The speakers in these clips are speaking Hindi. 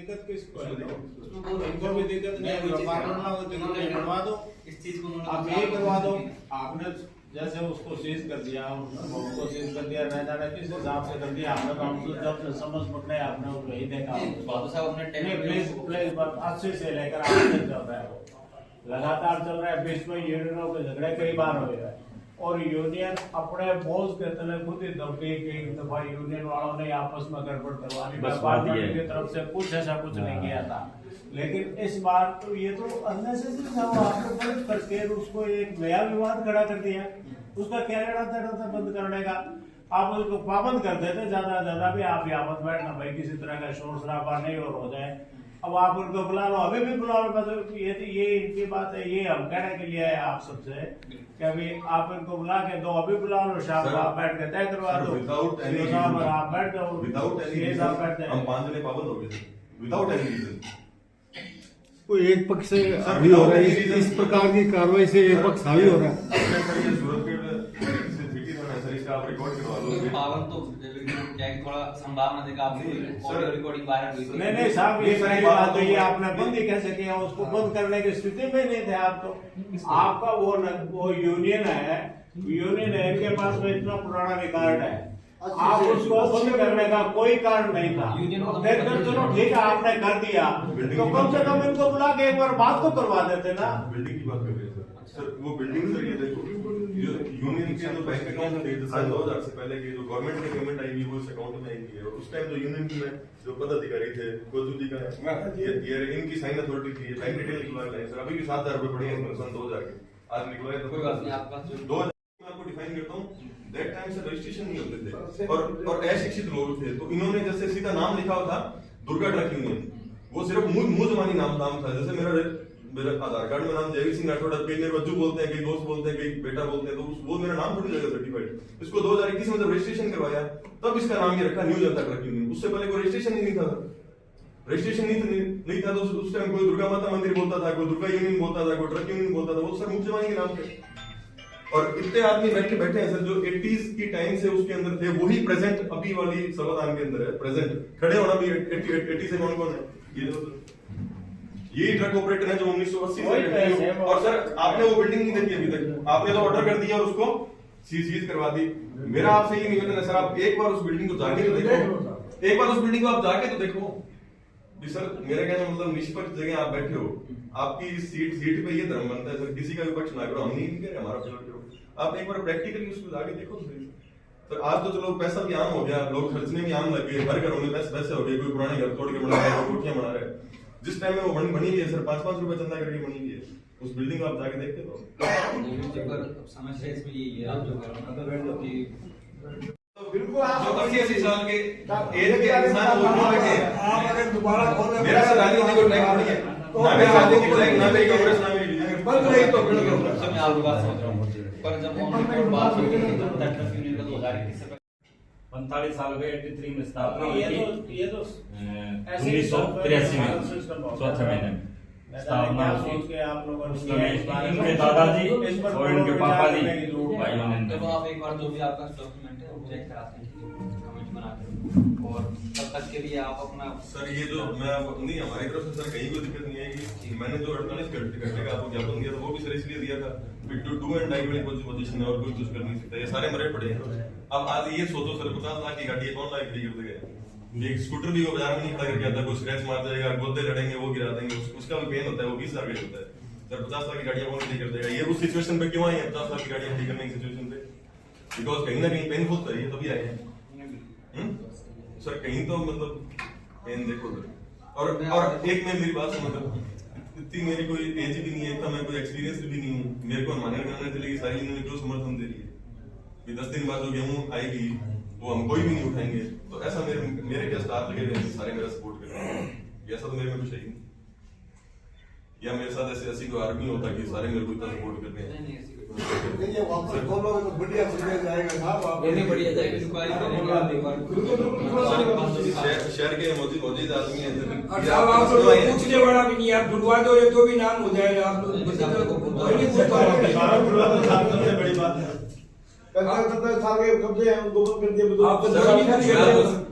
दिक्कत किसको है? उनको भी दिक्कत नहीं है, बनवा दो इस चीज को आप यही करवा दो। आपने जैसे उसको सीज कर दिया, उसको सीज कर दिया, न जाने किस हिसाब से कर दिया आपने, तो हम जब समझ पड़े आपने उसको यही देखा। प्लीज अच्छे से लेकर आगे चल रहा है, वो लगातार चल रहा है। बीच में यूनियनों के झगड़े कई बार हो गए और यूनियन अपने बोझ के तले खुद ही दबी। कई दफा यूनियन वालों ने आपस में गड़बड़ करवानी, डिपार्टमेंट की तरफ से कुछ ऐसा कुछ नहीं किया था। लेकिन इस बार तो ये तो अननेसेसरी था, आपको बंद करके उसको एक नया विवाद खड़ा कर दिया। उसका क्या लेना देना था बंद करने का? आप उसको पाबंद कर देते ज्यादा भी, आप यहाँ मत बैठना भाई, किसी तरह का शोर शराबा नहीं और हो जाए। अब आप उनको बुला लो, अभी भी बुला लो, मतलब ये इनकी बात है। ये हम कहने के लिए है आप सबसे कि अभी आप इनको बुला के दो, अभी बुला लो, शाम को आप बैठ के तय करवा दो। आप बैठ जाओ, विदाउट एनी हम 5 जने पाबंद हो गए विदाउट एनी रीजन। कोई एक पक्ष से हावी हो रहा है, इस प्रकार की कार्रवाई से एक पक्ष हावी हो रहा है। आप रिकॉर्ड करवा लो। पावन तो क्या थोड़ा संभावना देखा आपने रिकॉर्डिंग वायरल हुई। नहीं साहब, ये सही बात है। ये आपने बंद ही कैसे किया? उसको बंद करने की स्थिति में नहीं थे आप। तो आपका वो यूनियन है, इनके पास में इतना पुराना रिकॉर्ड है, आप उसको बंद करने का कोई कारण नहीं था। चलो ठीक है, आपने कर दिया तो कम से कम इनको बुला के एक बार बात तो करवा देते ना। बिल्डिंग की बात कर रहे हैं सर, वो बिल्डिंग सर, ये देखो यूनियन के जो बैंक अकाउंट थे 2000 से पहले की जो गवर्नमेंट की पेमेंट आई हुई वो इस अकाउंट में आई हुई है। और उस टाइम जो यूनियन में जो पदाधिकारी थे गोजू जी का ये इनकी साइन अथॉरिटी थी, बैंक डिटेल निकलवा रहे हैं सर। अभी भी 7000 रुपए पड़े हैं सन 2000 के, आज निकलवाए तो कोई बात नहीं। आपको डिफाइन करता हूँ, दैट टाइम से रजिस्ट्रेशन नहीं होते थे और अशिक्षित लोग थे। तो इन्होंने जैसे सीधा नाम लिखा हुआ था दुर्गा ट्रक यूनियन, वो सिर्फ मुंह जबानी नाम था। जैसे मेरा आधार कार्ड में नाम जयवीर सिंह राठौड़, कई मेरे बच्चू बोलते हैं, कई दोस्त बोलते हैं, कई बेटा बोलते हैं, तो वो मेरा नाम थोड़ी जगह सर्टिफाइड। इसको 2021 में जब रजिस्ट्रेशन करवाया तब इसका नाम ये रखा न्यू जनता ट्रक यूनियन। उससे पहले कोई रजिस्ट्रेशन ही नहीं था। रजिस्ट्रेशन नहीं था तो उस टाइम कोई दुर्गा माता मंदिर बोलता था, कोई दुर्गा यूनियन बोलता था, कोई ट्रक यूनियन बोलता था। वो सर मुंह जबानी के नाम थे। और इतने आदमी बैठे हैं सर जो 80s की टाइम से उसके अंदर थे, वही प्रेजेंट अभी वाली संविधान के अंदर है। प्रेजेंट खड़े होना भी 80 से कौन है? ये ट्रक ऑपरेटर है जो 1980 से। और सर आपने वो बिल्डिंग नहीं देखी अभी तक, आपने तो ऑर्डर कर दिया और उसको सीज करवा दी। मेरा आपसे ये निवेदन है सर, आप एक बार उस बिल्डिंग को जाके तो देखो, एक बार उस बिल्डिंग को आप जाके तो देखो। सर मेरा कहना मतलब निष्पक्ष जगह आप बैठे हो, आपकी सीट पे ये धर्म बनता है सर, किसी का भी पक्ष ना करो। हम नहीं कह रहे हमारा पक्ष करो, आप एक बार प्रैक्टिकली उसको जाके देखो तो सही। सर आज तो चलो पैसा भी आम हो गया, लोग खर्चने भी आम लग गए, हर घरों में पैसे हो गए, कोई पुराने घर तोड़ के बना रहे हैं, कोठियां बना रहे हैं। जिस टाइम में वो बनी हुई है सर, 5-5 रुपए चंदा करके बनी हुई है, उस बिल्डिंग को आप जाके देखते हो। समस्या इसमें यही है, आप जो बिल्कुल आप 80 साल के एज के इंसान दोबारा मेरा सर राजनीति को ट्रैक नहीं है, ना मेरा राजनीति को ट्रैक, ना मेरी कांग्रेस, ना मेरी बीजेपी बंद रही तो मैं आपकी बात समझ रहा हूं। पर जब ऑनलाइन बात हुई जनता ट्रक यूनियन का 2021 से 45 साल गए, 83 में स्थापना हुई थी, ये तो 1983 में चौथे महीने में स्थापना हुई। आप लोगों इनके दादाजी और इनके पापा जी भाइयों ने। चलो आप एक बार जो भी आपका डॉक्यूमेंट है वो चेक कराते हैं, कमेंट बनाते हैं, और तब तक के लिए आप अपना सर ये जो मैं आपको नहीं, हमारी तरफ से सर कहीं कोई दिक्कत नहीं है कि मैंने जो 48 घंटे का आपको ज्ञापन दिया था वो भी सर इसलिए दिया था कि डू एंड डाई वाली पोजीशन है और कोई कुछ कर नहीं सकता, ये सारे मरे पड़े हैं। अब आज ये सोचो सर 50 लाख की गाड़ी कौन लाख खड़ी कर देगा? एक स्कूटर भी वो बाजार में नहीं खड़ा करके आता, कोई स्क्रैच मार जाएगा, गोदे लड़ेंगे, वो गिरा देंगे, उसका भी पेन होता है, वो 20,000 का होता है सर। 50 लाख की गाड़ियां कौन ठीक कर देगा? ये उस सिचुएशन पे क्यों आई है 50 लाख की गाड़ियां ठीक करने की सिचुएशन पे? बिकॉज कहीं ना कहीं पेनफुल था, ये तभी आए हैं सर। कहीं तो मतलब पेन देखो सर। और एक में मेरी बात समझ, इतनी मेरी कोई एज भी नहीं है, इतना मैं कोई एक्सपीरियंस भी नहीं हूँ। मेरे को हमारे करने चलेगी सारी इन्होंने क्यों समर्थन दे रही है? 10 दिन बाद जो गेहूं आएगी वो हम कोई भी नहीं उठाएंगे, तो ऐसा मेरे क्या स्टाफ लगे हुए हैं सारे मेरा सपोर्ट कर रहे हैं, ऐसा तो मेरे में कुछ है ही नहीं। या मेरे साथ ऐसे कोई आर्मी होता कि सारे मेरे को इतना सपोर्ट कर रहे हैं। ये वापस बोलो तो बढ़िया चीजें जाएगा साहब, आप ये बढ़िया जाएगा। शहर के मौजूद आदमी हैं। अच्छा आप पूछने वाला भी नहीं, आप ढूंढवा दो ये तो भी नाम हो जाएगा। आप लोग सबसे बड़ी बात है 70 साल के कब्जे हैं उनको बंद कर दिया।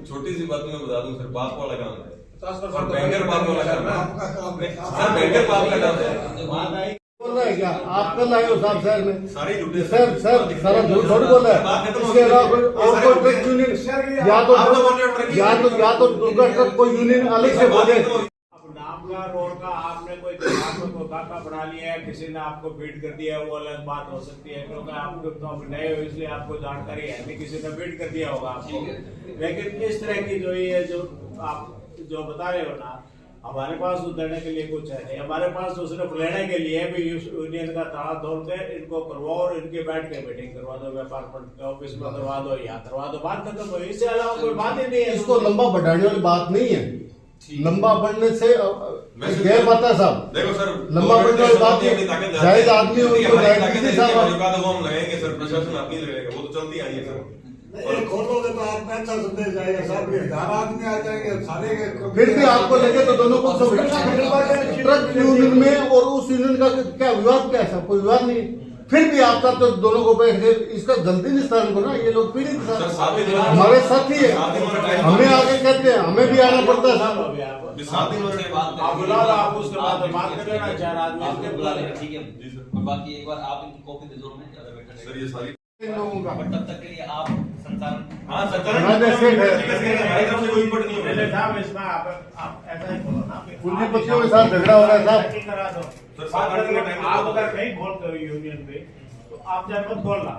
छोटी सी बात मैं बता दूं सर, बाप वाला काम है और बैंकर पाप वाला काम है सर, बैंकर पाप का काम है। बात आई बोल रहा है क्या आप कल आए हो साहब शहर में? सारे झूठे सर सारा झूठ थोड़ी बोल रहा है। इसके अलावा कोई और कोई ट्रक यूनियन या तो दुर्गा ट्रक कोई यूनियन अलग से बोले। अब नाम का रोड का आपने कोई दिमाग में कोई खाका बना लिया है, किसी ने आपको फीड कर दिया है, वो अलग बात हो सकती है, क्योंकि आप तो अभी नए हो इसलिए आपको जानकारी है नहीं, किसी ने फीड कर दिया होगा आपको। लेकिन इस तरह की जो ये जो आप जो बता रहे हो ना, हमारे पास उतरने के लिए कुछ है नहीं, हमारे पास तो सिर्फ लेने के लिए भी यूनियन का ताला तोड़ के इनको करवाओ और इनके बैठ के मीटिंग करवा दो, व्यापार के ऑफिस में करवा दो, यहाँ करवा दो, बात खत्म हो। इससे अलावा कोई बात ही नहीं है। इसको लंबा बढ़ाने वाली बात नहीं है। लंबा बढ़ने से गैर बात है साहब। देखो सर, लंबा बढ़ने वाली बात है, जायज आदमी उनको जायज नहीं साहब। वो हम लगाएंगे सर, प्रशासन आप नहीं लगाएगा, वो तो चलती आई है सर। खोलोगे तो आप में अच्छा संदेश जाएगा, सब ये 11 आदमी आ जाएंगे सारे के। फिर भी आपको लगे तो दोनों को ट्रक यूनियन में और उस यूनियन का क्या विवाद, क्या है? कोई विवाद नहीं। फिर भी आप सब तो दोनों को बैठ के इसका जल्दी निस्तारण करो ना। ये लोग पीड़ित हमारे साथ ही है, हमें आगे कहते हैं, हमें भी आना पड़ता है साहब। 7 दिन आप बुला लो, आप उसके बाद बात कर लेना, 4 आदमी इसके बुला लेना। ठीक है जी सर। और बाकी एक बार आप इनकी कॉपी दे दो, हमें ज्यादा बेटर सर, ये सारी लोगों का बट तब तक के लिए आप संचालन पहले साहब इसमें आप ऐसा ही बोलो ना, पूंजीपतियों के साथ झगड़ा हो रहा है साहब। करा दो। सर, 7 दिन का टाइम आप अगर नहीं खोलते हो यूनियन पे तो आप चाहे मत खोलना,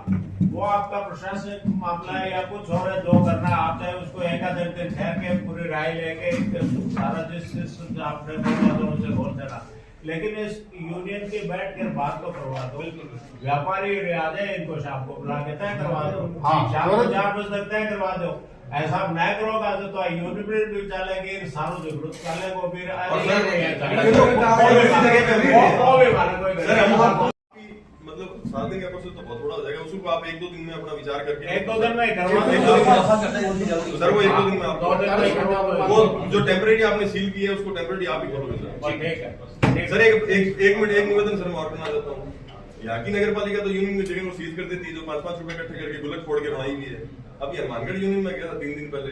वो आपका प्रशासनिक मामला है या कुछ और है, जो करना है आप चाहे उसको एक आध दिन ठहर के पूरी राय लेके सारा जिस आपने बोला तो उनसे बोल देना। लेकिन इस यूनियन के बैठ कर बात को करवा दो। व्यापारी रियाज है, इनको शाम को बुला के तय करवा दो। शाम को 4 बजे तक तय करवा दो। ऐसा न करोगा तो यूनियन भी चलेगी, सारों जरूरत चलेगा फिर मतलब 7 दिन का प्रोसेस तो बहुत बड़ा हो जाएगा, उसको आप 1-2 दिन में अपना विचार करके 1-2 दिन में करवा दो सर। वो 1-2 दिन में आप वो जो टेम्परेरी आपने सील की है उसको टेम्परेरी आप ही खोलोगे सर। ठीक है सर, एक मिनट, एक निवेदन सर मैं और करना चाहता हूँ। यहाँ की नगर पालिका तो यूनियन की जगह को सीज कर देती है, जो 5-5 रुपए इकट्ठे करके गुलक फोड़ के बनाई हुई है। अब ये हनुमानगढ़ यूनियन में गया था 3 दिन पहले,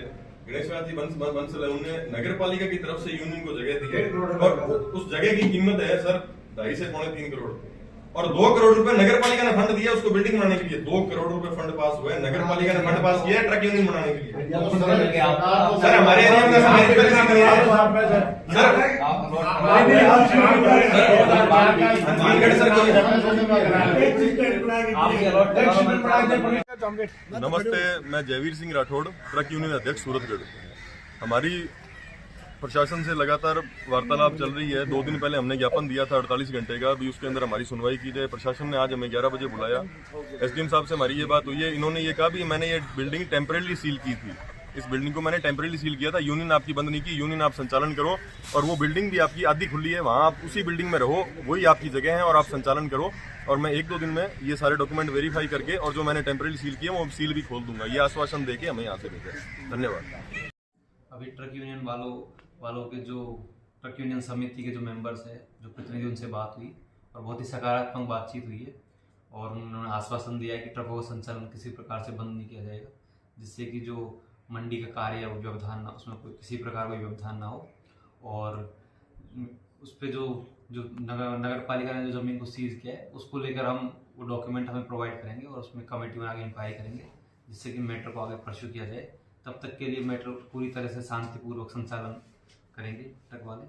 गणेश बंसल उन्होंने नगर पालिका की तरफ से यूनियन को जगह दी है और उस जगह की कीमत है सर 2.5 से 3 करोड़ और 2 करोड़ रुपए नगर पालिका ने फंड दिया उसको बिल्डिंग बनाने के लिए। 2 करोड़ रुपए फंड पास हुआ है, नगर पालिका ने फंड पास किया है ट्रक यूनियन बनाने के लिए। सर हमारे एरिया में नमस्ते, मैं जयवीर सिंह राठौड़, ट्रक यूनियन अध्यक्ष सूरतगढ़। हमारी प्रशासन से लगातार वार्तालाप चल रही है। 2 दिन पहले हमने ज्ञापन दिया था 48 घंटे का, अभी उसके अंदर हमारी सुनवाई की जाए। प्रशासन ने आज हमें 11 बजे बुलाया। एसडीएम साहब से हमारी ये बात हुई है, इन्होंने ये कहा भी मैंने ये बिल्डिंग टेम्परेरी सील की थी, इस बिल्डिंग को मैंने टेम्परेरी सील किया था, यूनियन आपकी बंद नहीं की, यूनियन आप संचालन करो और वो बिल्डिंग भी आपकी आधी खुली है, वहाँ आप उसी बिल्डिंग में रहो, वही आपकी जगह है और आप संचालन करो। और मैं 1-2 दिन में ये सारे डॉक्यूमेंट वेरीफाई करके और जो मैंने टेम्परेरी सील किया वो सील भी खोल दूंगा। ये आश्वासन देके हमें यहाँ से भेजा। धन्यवाद। अभी ट्रक यूनियन वालों के जो ट्रक यूनियन समिति के जो मेंबर्स है, जो प्रतिनिधि, उनसे बात हुई और बहुत ही सकारात्मक बातचीत हुई है और उन्होंने आश्वासन दिया है कि ट्रकों का संचालन किसी प्रकार से बंद नहीं किया जाएगा, जिससे कि जो मंडी का कार्य है वो व्यवधान ना, उसमें कोई किसी प्रकार का व्यवधान ना हो। और उस पर जो नगर पालिका ने जो ज़मीन को सीज किया है उसको लेकर हम वो डॉक्यूमेंट हमें प्रोवाइड करेंगे और उसमें कमेटी में आगे इंक्वायरी करेंगे, जिससे कि मैटर को आगे परस्यू किया जाए। तब तक के लिए मैटर पूरी तरह से शांतिपूर्वक संचालन करेंगे ट्रक वाले।